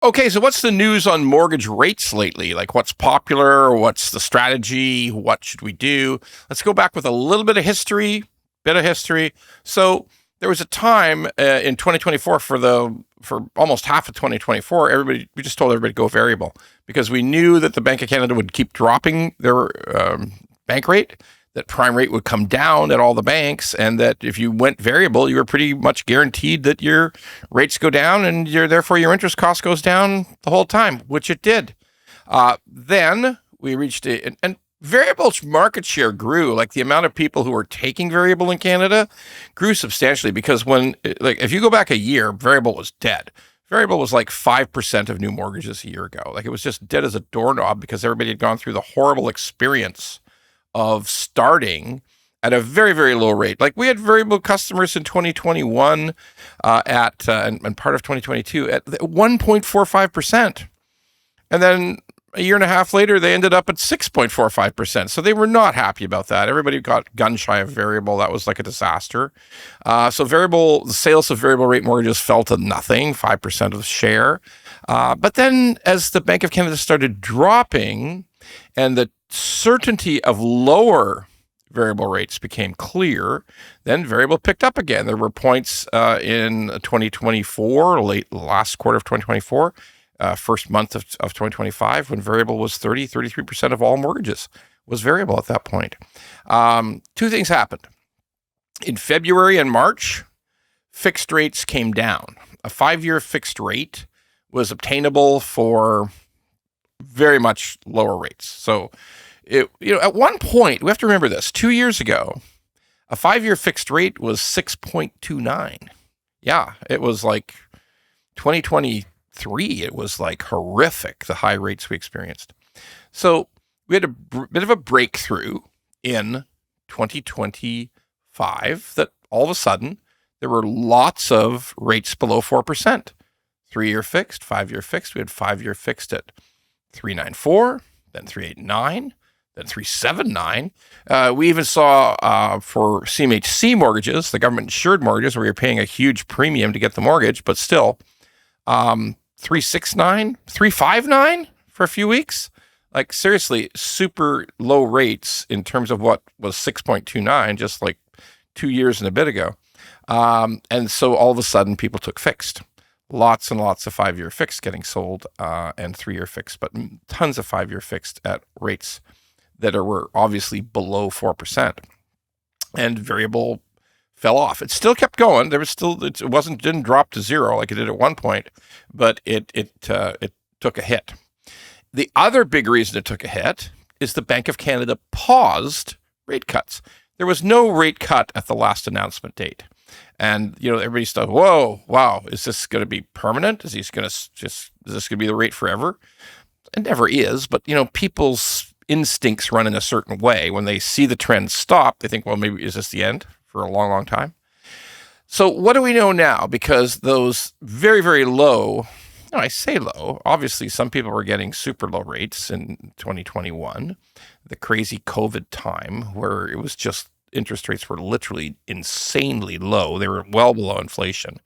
Okay, so what's the news on mortgage rates lately? Like what's popular? What's the strategy? What should we do? Let's go back with a little bit of history, So there was a time in 2024 for almost half of 2024, we just told everybody to go variable because we knew that the Bank of Canada would keep dropping their bank rate, that prime rate would come down at all the banks, and that if you went variable, you were pretty much guaranteed that your rates go down and therefore your interest cost goes down the whole time, which it did. Then we reached and variable market share grew. Like the amount of people who were taking variable in Canada grew substantially because if you go back a year, variable was dead. Variable was like 5% of new mortgages a year ago. Like it was just dead as a doorknob because everybody had gone through the horrible experience of starting at a very, very low rate. Like we had variable customers in 2021 and part of 2022 at 1.45%. And then a year and a half later, they ended up at 6.45%. So they were not happy about that. Everybody got gun shy of variable. That was like a disaster. So the sales of variable rate mortgages fell to nothing, 5% of the share. But then as the Bank of Canada started dropping and the certainty of lower variable rates became clear, then variable picked up again. There were points in 2024, last quarter of 2024, first month of 2025, when variable was 33% of all mortgages was variable at that point. Two things happened. In February and March, fixed rates came down. A 5-year fixed rate was obtainable for very much lower rates. So, at one point, we have to remember this, 2 years ago, a 5-year fixed rate was 6.29. Yeah, it was like 2023, it was like horrific, the high rates we experienced. So we had a bit of a breakthrough in 2025 that all of a sudden there were lots of rates below 4%. 3-year fixed, 5-year fixed. We had 5-year fixed at 3.94, then 3.89, then 3.79. We even saw for CMHC mortgages, the government insured mortgages, where you're paying a huge premium to get the mortgage, but still 3.69, 3.59 for a few weeks. Like seriously, super low rates in terms of what was 6.29 just like 2 years and a bit ago. And so all of a sudden people took fixed. Lots and lots of 5-year fixed getting sold and 3-year fixed, but tons of 5-year fixed at rates that were obviously below 4%. And variable fell off. It still kept going. Didn't drop to zero like it did at one point, but it took a hit. The other big reason it took a hit is the Bank of Canada paused rate cuts. There was no rate cut at the last announcement date. And, everybody's thought, whoa, wow, is this going to be permanent? Is this going to be the rate forever? It never is, but, people's instincts run in a certain way. When they see the trend stop, they think, well, maybe is this the end for a long, long time? So what do we know now? Because those very, very low, I say low, obviously some people were getting super low rates in 2021, the crazy COVID time where it was just interest rates were literally insanely low. They were well below inflation.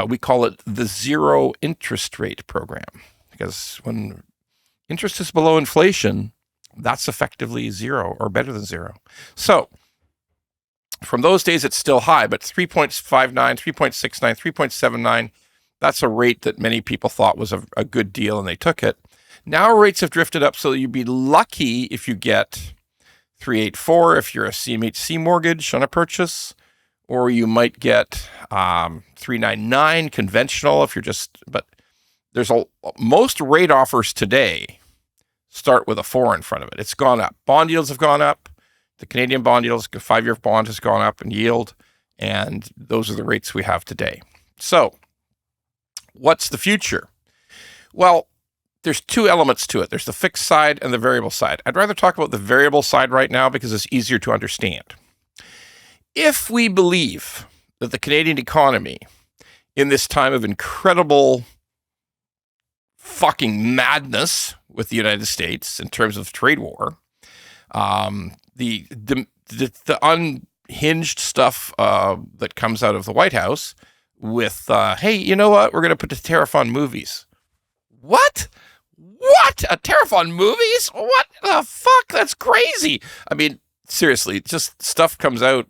We call it the zero interest rate program because when interest is below inflation, that's effectively zero or better than zero. So from those days, it's still high, but 3.59, 3.69, 3.79, that's a rate that many people thought was a good deal and they took it. Now rates have drifted up, so you'd be lucky if you get 3.84 if you're a CMHC mortgage on a purchase, or you might get 3.99 conventional if you're but most rate offers today start with a 4 in front of it. It's gone up. Bond yields have gone up. The Canadian bond yields, 5-year bond has gone up in yield, and those are the rates we have today. So what's the future? Well, there's two elements to it. There's the fixed side and the variable side. I'd rather talk about the variable side right now because it's easier to understand. If we believe that the Canadian economy in this time of incredible fucking madness with the United States in terms of trade war, the unhinged stuff that comes out of the White House with, hey, you know what? We're going to put a tariff on movies. What? What? A tariff on movies? What the fuck? That's crazy. I mean, seriously, just stuff comes out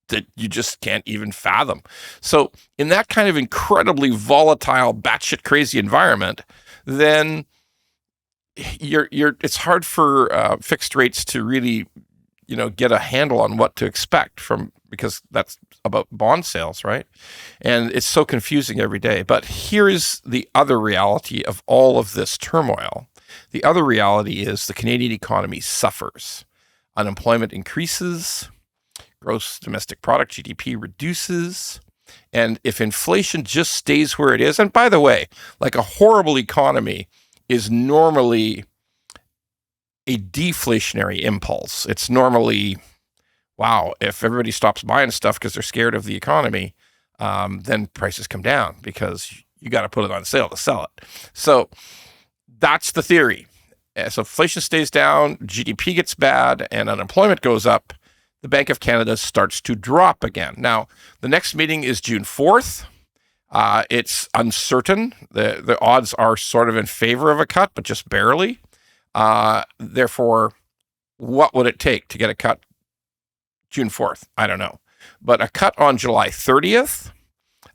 that you just can't even fathom. So in that kind of incredibly volatile, batshit crazy environment, then it's hard for fixed rates to really, get a handle on what to expect because that's about bond sales, right? And it's so confusing every day. But here's the other reality of all of this turmoil. The other reality is the Canadian economy suffers. Unemployment increases, gross domestic product, GDP, reduces. And if inflation just stays where it is, and by the way, like a horrible economy is normally a deflationary impulse. It's normally, wow, if everybody stops buying stuff because they're scared of the economy, then prices come down because you got to put it on sale to sell it. So that's the theory. So inflation stays down, GDP gets bad, and unemployment goes up. The Bank of Canada starts to drop again. Now, the next meeting is June 4th. It's uncertain. The odds are sort of in favor of a cut, but just barely. Therefore, what would it take to get a cut June 4th? I don't know. But a cut on July 30th,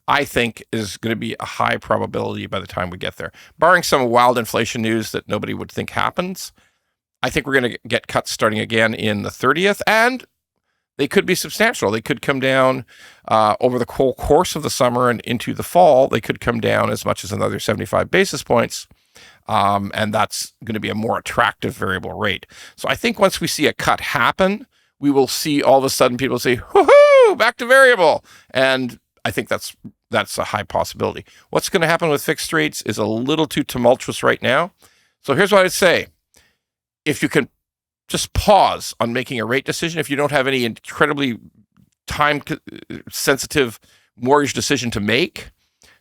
I think, is going to be a high probability by the time we get there. Barring some wild inflation news that nobody would think happens, I think we're going to get cuts starting again in the 30th, and they could be substantial. They could come down over the whole course of the summer and into the fall. They could come down as much as another 75 basis points. And that's going to be a more attractive variable rate. So I think once we see a cut happen, we will see all of a sudden people say, woohoo, back to variable. And I think that's a high possibility. What's going to happen with fixed rates is a little too tumultuous right now. So here's what I'd say. If you can just pause on making a rate decision, if you don't have any incredibly time-sensitive mortgage decision to make,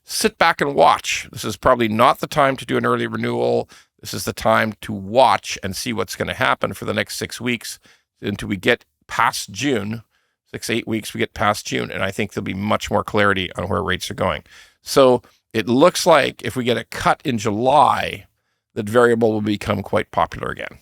sit back and watch. This is probably not the time to do an early renewal. This is the time to watch and see what's going to happen for the next 6 weeks until we get past June. 6-8 weeks, we get past June, and I think there'll be much more clarity on where rates are going. So it looks like if we get a cut in July, that variable will become quite popular again.